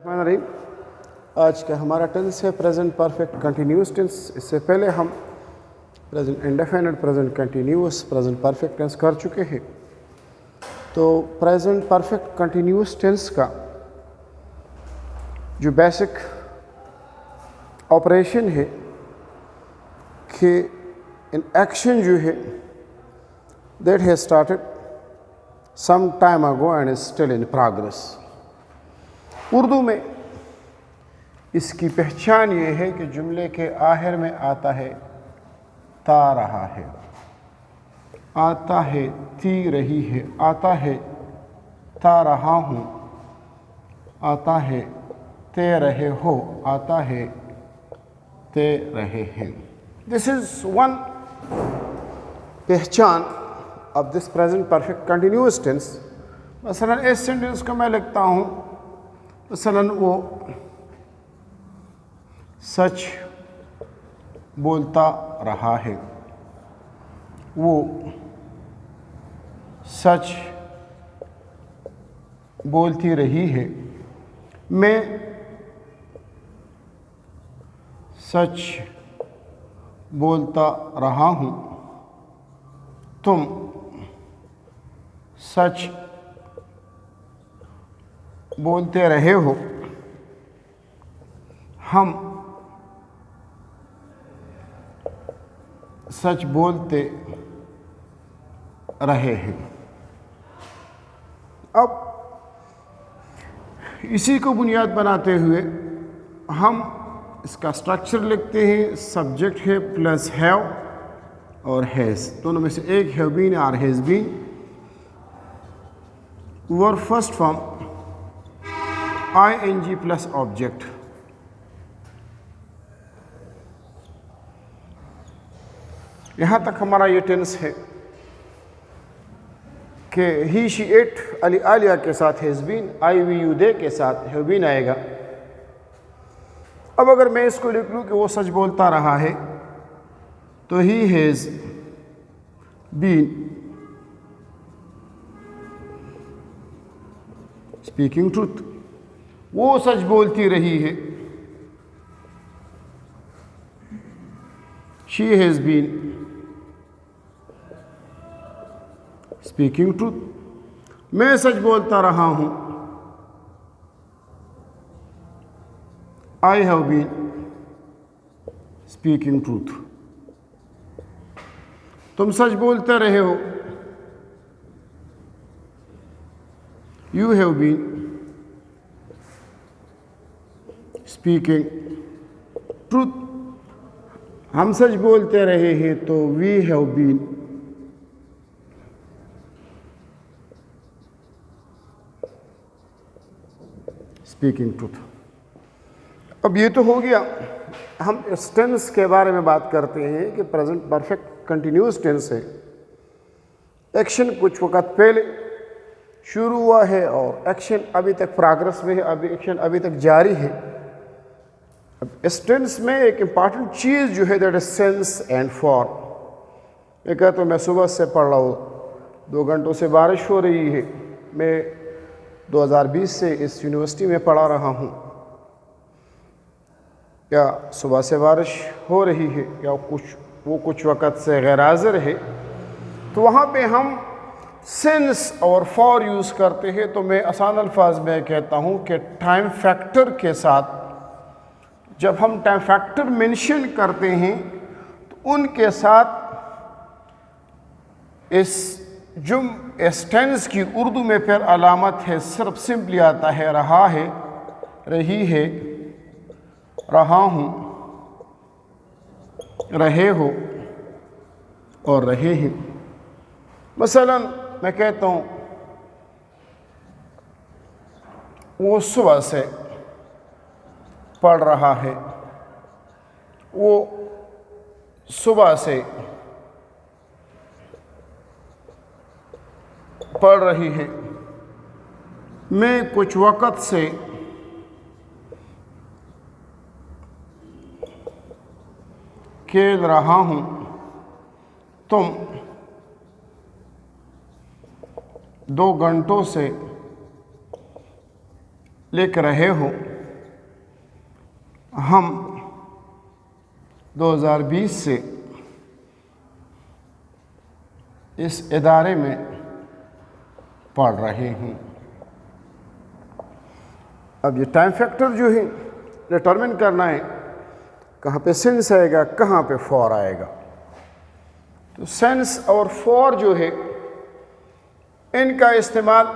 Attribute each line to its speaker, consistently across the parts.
Speaker 1: الرحمن الرحیم آج کا ہمارا ٹینس ہے پریزنٹ پرفیکٹ کنٹینیوس ٹینس۔ اس سے پہلے ہم present indefinite, present continuous, present perfect tense کر چکے ہیں۔ تو پریزنٹ پرفیکٹ کنٹینیوس ٹینس کا جو بیسک آپریشن ہے کہ ان ایکشن جو ہے that has started some time ago and is still in progress. Urdu میں اس کی پہچان یہ ہے کہ جملے کے آخر میں آتا ہے تا رہا ہے، آتا ہے تی رہی ہے، آتا ہے تا رہا ہوں، آتا ہے تے رہے ہو، آتا ہے تے رہے ہیں۔ دس از ون پہچان of this present perfect continuous tense. مثلا اس سینٹینس کو میں لکھتا ہوں، مثلا وہ سچ بولتا رہا ہے، وہ سچ بولتی رہی ہے، میں سچ بولتا رہا ہوں، تم سچ بولتے رہے ہو، ہم سچ بولتے رہے ہیں۔ اب اسی کو بنیاد بناتے ہوئے ہم اس کا اسٹرکچر لکھتے ہیں۔ سبجیکٹ ہے پلس ہیو اور ہیز، دونوں میں سے ایک ہیو بین اور ہیز بین۔ ورب فرسٹ فارم آئی این جی پلس آبجیکٹ۔ یہاں تک ہمارا یہ ٹینس ہے کہ ہی شی اٹ علی عالیہ کے ساتھ has been, I we you دے کے ساتھ ہیو بین آئے گا۔ اب اگر میں اس کو لکھ لوں کہ وہ سچ بولتا رہا ہے تو he has been speaking truth, وہ سچ بولتی رہی ہے، she has been speaking truth, میں سچ بولتا رہا ہوں، I have been speaking truth, تم سچ بولتے رہے ہو، you have been speaking truth, ہم سچ بولتے رہے ہیں تو we have been speaking truth. اب یہ تو ہو گیا، ہم اس ٹینس کے بارے میں بات کرتے ہیں کہ پریزنٹ پرفیکٹ کنٹینیوس ٹینس ہے۔ ایکشن کچھ وقت پہلے شروع ہوا ہے اور ایکشن ابھی تک پروگرس میں ہے، ایکشن ابھی تک جاری ہے۔ اب اس ٹینس میں ایک امپارٹنٹ چیز جو ہے that is sense and form. یہ کہتا ہوں میں صبح سے پڑھ رہا ہوں، 2 گھنٹوں سے بارش ہو رہی ہے، میں 2020 سے اس یونیورسٹی میں پڑھا رہا ہوں، یا صبح سے بارش ہو رہی ہے، یا کچھ وقت سے غیر حاضر ہے، تو وہاں پہ ہم سینس اور فار یوز کرتے ہیں۔ تو میں آسان الفاظ میں کہتا ہوں کہ ٹائم فیکٹر کے ساتھ جب ہم ٹائم فیکٹر مینشن کرتے ہیں تو ان کے ساتھ اس ٹینس کی اردو میں پھر علامت ہے، صرف سمپلی آتا ہے رہا ہے، رہی ہے، رہا ہوں، رہے ہو اور رہے ہیں۔ مثلا میں کہتا ہوں وہ صبح سے پڑھ رہا ہے، وہ صبح سے پڑھ رہی ہے، میں کچھ وقت سے کھیل رہا ہوں، تم 2 گھنٹوں سے لکھ رہے ہو ہم 2020 سے اس ادارے میں پڑھ رہے ہیں. اب یہ ٹائم فیکٹر جو ہے ڈٹرمن کرنا ہے کہاں پہ سینس آئے گا, کہاں پہ فور آئے گا. تو سینس اور فور جو ہے ان کا استعمال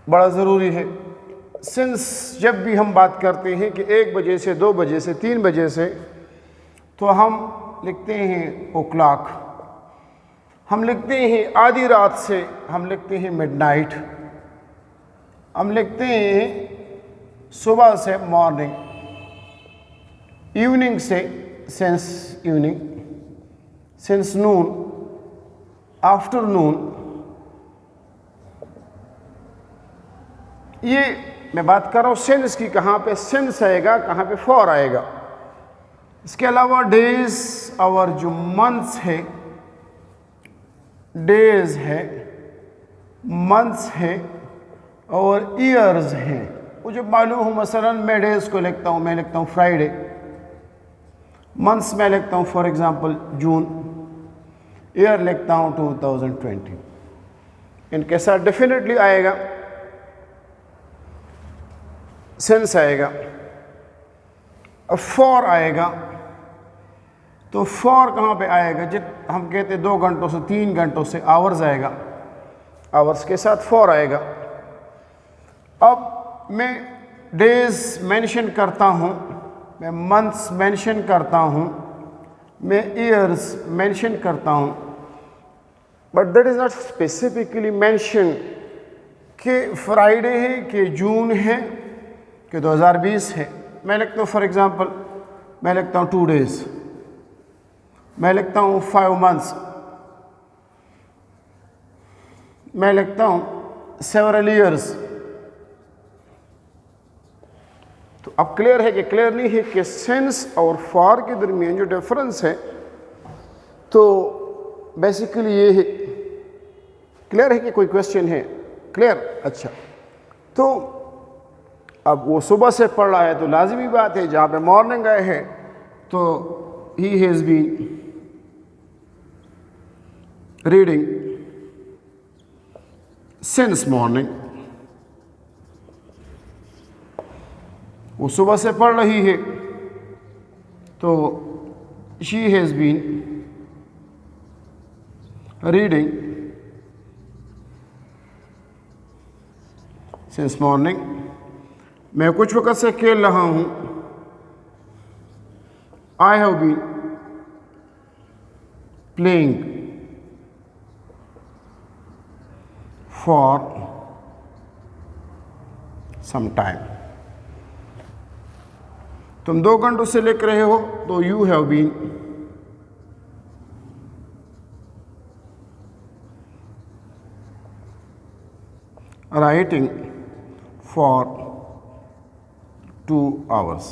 Speaker 1: بڑا ضروری ہے. سینس جب بھی ہم بات کرتے ہیں کہ 1 بجے سے 2 بجے سے 3 بجے سے, تو ہم لکھتے ہیں او کلاک, ہم لکھتے ہیں آدھی رات سے, ہم لکھتے ہیں مڈ نائٹ, ہم لکھتے ہیں صبح سے مارننگ, ایوننگ سے سینس ایوننگ, سینس نون, آفٹر نون. یہ میں بات کر رہا ہوں سینس کی, کہاں پہ سینس آئے گا, کہاں پہ فور آئے گا. اس کے علاوہ ڈیز اور جو منتھس ہے, ڈیز ہے, منتھس ہے اور ایئرز ہیں. مجھے معلوم ہو مثلاً میں ڈیز کو لکھتا ہوں, میں لکھتا ہوں فرائیڈے. منتھس میں لکھتا ہوں فار ایگزامپل جون. ایئر لکھتا ہوں 2020. ان کے ساتھ ڈیفینیٹلی آئے گا سینس آئے گا. اب فور آئے گا, تو فور کہاں پہ آئے گا؟ ہم کہتے ہیں 2 گھنٹوں سے 3 گھنٹوں سے آورز آئے گا, آورز کے ساتھ فور آئے گا. اب میں ڈیز مینشن کرتا ہوں, میں منتھس مینشن کرتا ہوں, میں ایئرز مینشن کرتا ہوں, but that is not specifically mention کہ فرائیڈے ہے کہ جون ہے کہ 2020 ہے. میں لکھتا ہوں فار ایگزامپل, میں لکھتا ہوں 2 days, میں لکھتا ہوں 5 months, میں لکھتا ہوں several years. تو اب کلیئر ہے کہ کلیئر نہیں ہے کہ سینس اور فار کے درمیان جو ڈفرنس ہے, تو بیسیکلی یہ ہے. کلیئر ہے کہ کوئی کویسچن ہے؟ کلیئر؟ اچھا. تو اب وہ صبح سے پڑھ رہا ہے تو لازمی بات ہے جہاں پہ مارننگ آئے ہے تو he has been reading since morning. وہ صبح سے پڑھ رہی ہے تو شی has been reading since morning. میں کچھ وقت سے کھیل رہا ہوں, I have been playing for some time. تم 2 گھنٹوں سے لکھ رہے ہو تو you have been writing for 2 hours.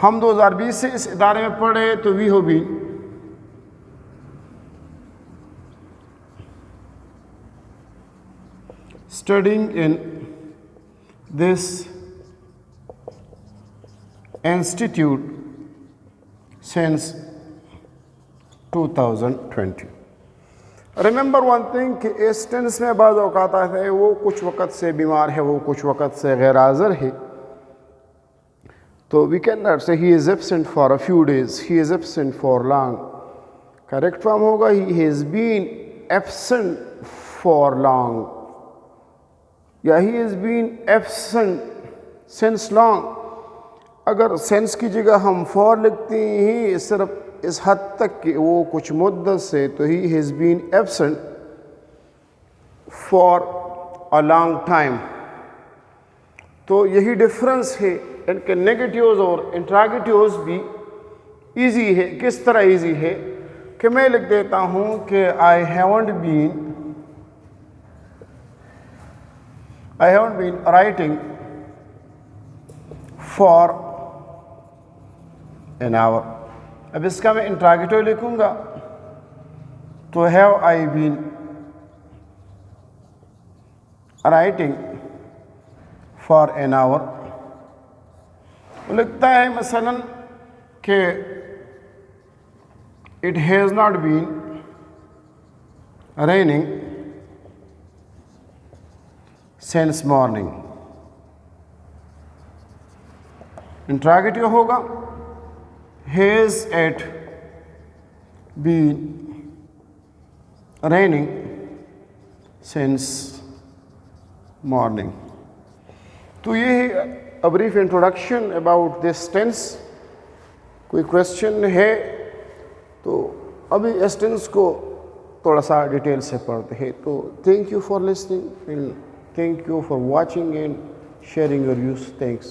Speaker 1: ہم 2020 سے اس ادارے میں پڑھ رہے تو we have been studying in this institute since 2020. Remember one thing کہ اس ٹینس میں بعض اوقات آتا ہے وہ کچھ وقت سے بیمار ہے, وہ کچھ وقت سے غیر حاضر ہے, تو we cannot say he is absent for a few days, he is absent for long. Correct form ہوگا he has been absent for long, یا he has been absent since long. اگر سینس کی جگہ ہم فور لکھتے ہیں صرف اس حد تک کہ وہ کچھ مدت سے, تو he has been absent for a long time. تو یہی ڈفرنس ہے. ان کے نیگیٹیوز اور انٹراگیٹیوز بھی ایزی ہے. کس طرح ایزی ہے کہ میں لکھ دیتا ہوں کہ I haven't been writing for an hour. اب اس کا میں انٹراگیٹیو لکھوں گا تو have I been writing for an hour. لکھتا ہے مثلاً کہ it has not been raining since morning. انٹراگیٹو ہوگا has it been raining since morning. تو یہ a brief introduction about this tense. کوئی question ہے تو ابھی اس ٹینس کو تھوڑا سا ڈیٹیل سے پڑھتے ہیں. تو thank you for listening and thank you for watching and sharing your views. Thanks.